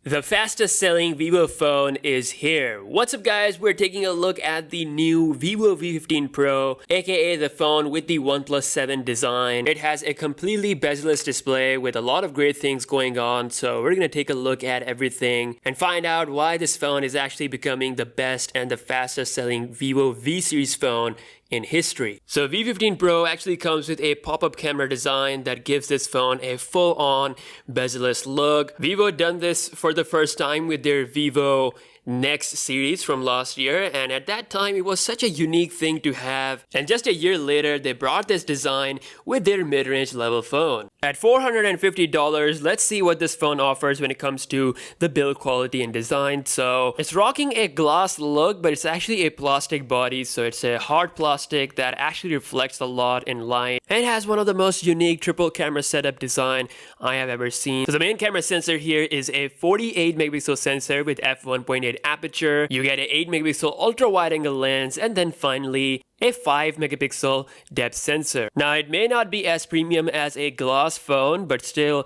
The fastest selling Vivo phone is here. What's up guys, we're taking a look at the new Vivo V15 Pro, aka the phone with the OnePlus 7 design. It has a completely bezel-less display with a lot of great things going on, so we're gonna take a look at everything and find out why this phone is actually becoming the best and the fastest selling Vivo V series phone in history. So V15 Pro actually comes with a pop-up camera design that gives this phone a full-on bezel-less look. Vivo done this for the first time with their Vivo Next series from last year, and at that time it was such a unique thing to have, and just a year later they brought this design with their mid-range level phone. At $450, let's see what this phone offers when it comes to the build quality and design. So it's rocking a gloss look, but it's actually a plastic body, so it's a hard plastic that actually reflects a lot in light, and it has one of the most unique triple camera setup design I have ever seen. So the main camera sensor here is a 48 megapixel sensor with f1.8 aperture. You get an 8 megapixel ultra wide angle lens, and then finally a 5 megapixel depth sensor. Now it may not be as premium as a gloss phone, but still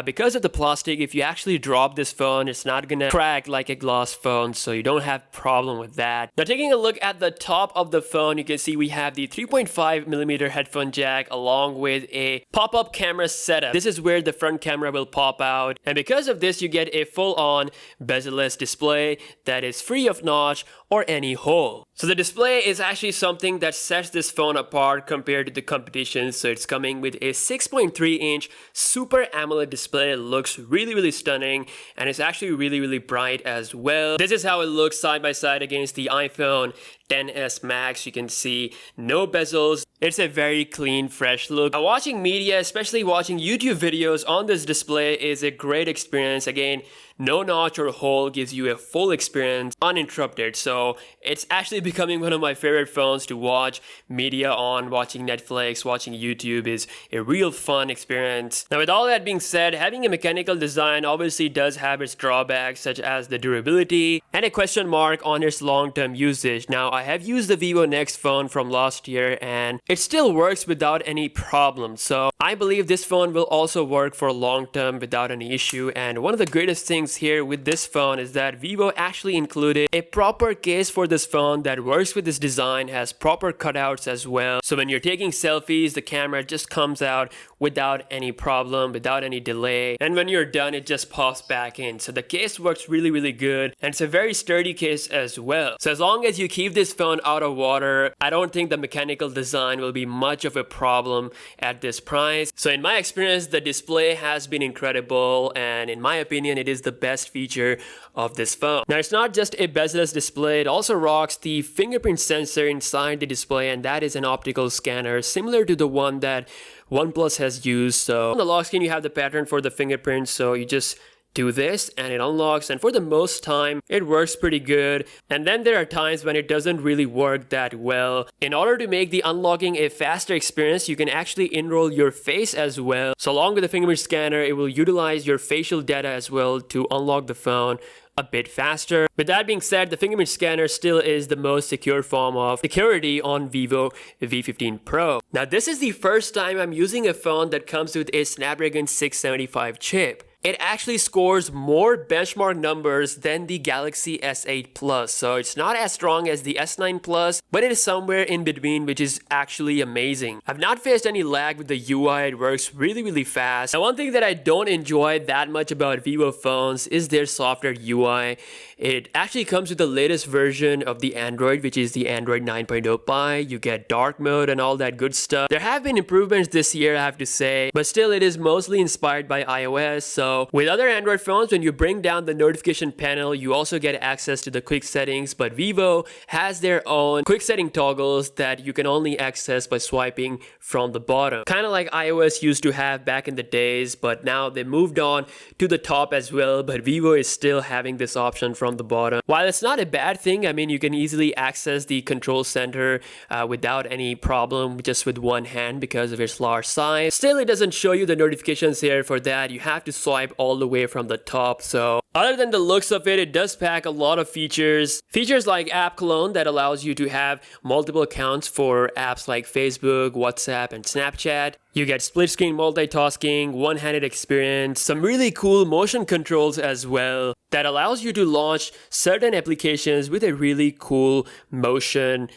because of the plastic, if you actually drop this phone, it's not gonna crack like a gloss phone, so you don't have problem with that. Now taking a look at the top of the phone, you can see we have the 3.5mm headphone jack along with a pop-up camera setup. This is where the front camera will pop out, and because of this you get a full-on bezel-less display that is free of notch or any hole. So the display is actually something that sets this phone apart compared to the competition. So it's coming with a 6.3-inch Super AMOLED display. It looks really stunning, and it's actually really bright as well. This is how it looks side by side against the iPhone XS Max. You can see no bezels. It's a very clean, fresh look. Now, watching media, especially watching YouTube videos on this display, is a great experience. Again, no notch or hole gives you a full experience uninterrupted. So it's actually becoming one of my favorite phones to watch media on. Watching Netflix, watching YouTube is a real fun experience. Now with all that being said, having a mechanical design obviously does have its drawbacks, such as the durability and a question mark on its long-term usage. Now I have used the Vivo Next phone from last year and it still works without any problem. So I believe this phone will also work for long-term without any issue. And one of the greatest things here with this phone is that Vivo actually included a proper case for this phone that works with this design, has proper cutouts as well. So when you're taking selfies, the camera just comes out without any problem, without any delay, and when you're done it just pops back in. So the case works really good, and it's a very sturdy case as well. So as long as you keep this phone out of water, I don't think the mechanical design will be much of a problem at this price. So in my experience, the display has been incredible, and in my opinion it is the best feature of this phone. Now it's not just a bezel-less display, it also rocks the fingerprint sensor inside the display, and that is an optical scanner similar to the one that OnePlus has used. So on the lock screen you have the pattern for the fingerprint, so you just do this and it unlocks, and for the most time it works pretty good. And then there are times when it doesn't really work that well. In order to make the unlocking a faster experience, you can actually enroll your face as well. So along with the fingerprint scanner, it will utilize your facial data as well to unlock the phone a bit faster. With that being said, the fingerprint scanner still is the most secure form of security on Vivo V15 Pro. Now this is the first time I'm using a phone that comes with a Snapdragon 675 chip. It actually scores more benchmark numbers than the Galaxy S8 Plus. So it's not as strong as the S9 Plus, but it is somewhere in between, which is actually amazing. I've not faced any lag with the UI. It works really fast. Now one thing that I don't enjoy that much about Vivo phones is their software UI. It actually comes with the latest version of the Android, which is the Android 9.0 Pie. You get dark mode and all that good stuff. There have been improvements this year, I have to say, but still it is mostly inspired by iOS. So with other Android phones, when you bring down the notification panel, you also get access to the quick settings, but Vivo has their own quick setting toggles that you can only access by swiping from the bottom. Kind of like iOS used to have back in the days, but now they moved on to the top as well, but Vivo is still having this option from the bottom. While it's not a bad thing, I mean, you can easily access the control center without any problem just with one hand because of its large size. Still, it doesn't show you the notifications here. For that, you have to swipe swipe all the way from the top. So other than the looks of it, it does pack a lot of features. Features like app clone that allows you to have multiple accounts for apps like Facebook, WhatsApp, and Snapchat. You get split screen multitasking, one-handed experience, some really cool motion controls as well that allows you to launch certain applications with a really cool motion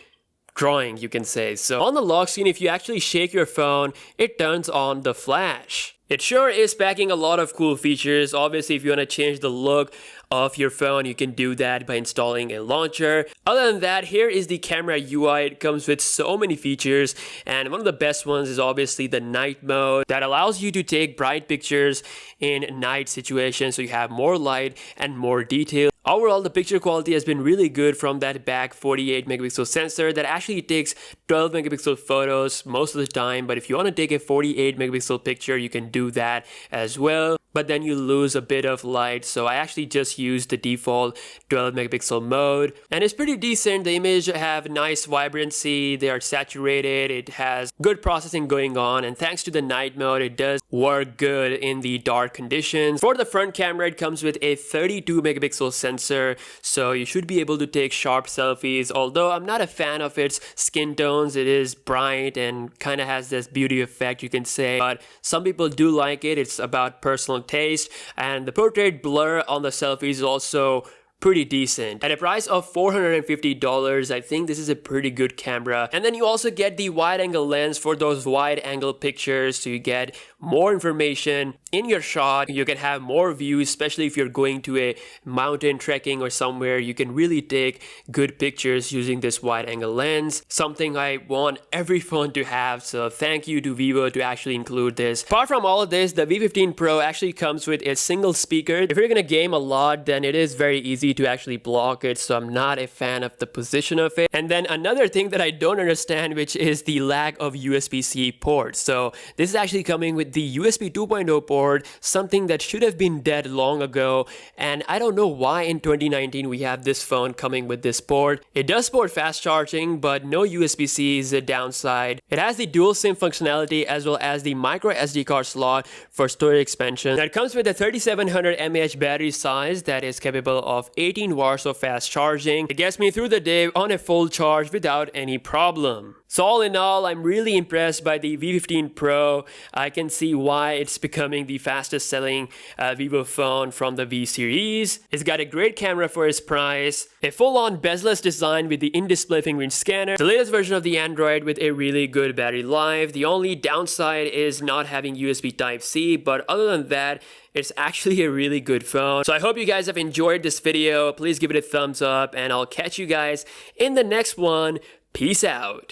drawing, you can say. So on the lock screen, if you actually shake your phone, it turns on the flash. It sure is packing a lot of cool features. Obviously, if you want to change the look of your phone, you can do that by installing a launcher. Other than that, here is the camera UI. It comes with so many features, and one of the best ones is obviously the night mode that allows you to take bright pictures in night situations, so you have more light and more detail. Overall, the picture quality has been really good from that back 48 megapixel sensor that actually takes 12 megapixel photos most of the time. But if you want to take a 48 megapixel picture, you can do that as well. But then you lose a bit of light. So I actually just used the default 12 megapixel mode. And it's pretty decent. The image have nice vibrancy. They are saturated. It has good processing going on. And thanks to the night mode, it does work good in the dark conditions. For the front camera, it comes with a 32 megapixel sensor. So you should be able to take sharp selfies. Although I'm not a fan of its skin tones. It is bright and kind of has this beauty effect, you can say. But some people do like it. It's about personal taste, and the portrait blur on the selfies is also pretty decent. At a price of $450, I think this is a pretty good camera. And then you also get the wide angle lens for those wide angle pictures, so you get more information in your shot. You can have more views, especially if you're going to a mountain trekking or somewhere. You can really take good pictures using this wide angle lens, something I want every phone to have. So thank you to Vivo to actually include this. Apart from all of this, the V15 Pro actually comes with a single speaker. If you're gonna game a lot, then it is very easy to actually block it, so I'm not a fan of the position of it. And then another thing that I don't understand, which is the lack of USB-C ports. So this is actually coming with the USB 2.0 port, something that should have been dead long ago, and I don't know why in 2019 we have this phone coming with this port. It does support fast charging, but no USB-C is a downside. It has the dual SIM functionality as well as the micro SD card slot for storage expansion. That comes with a 3700 mAh battery size that is capable of 18 watts of fast charging. It gets me through the day on a full charge without any problem. So all in all, I'm really impressed by the V15 Pro. I can see why it's becoming the fastest selling Vivo phone from the V series. It's got a great camera for its price, a full-on bezel-less design with the in-display fingerprint scanner, the latest version of the Android with a really good battery life. The only downside is not having USB Type-C, but other than that, it's actually a really good phone. So I hope you guys have enjoyed this video. Please give it a thumbs up, and I'll catch you guys in the next one. Peace out.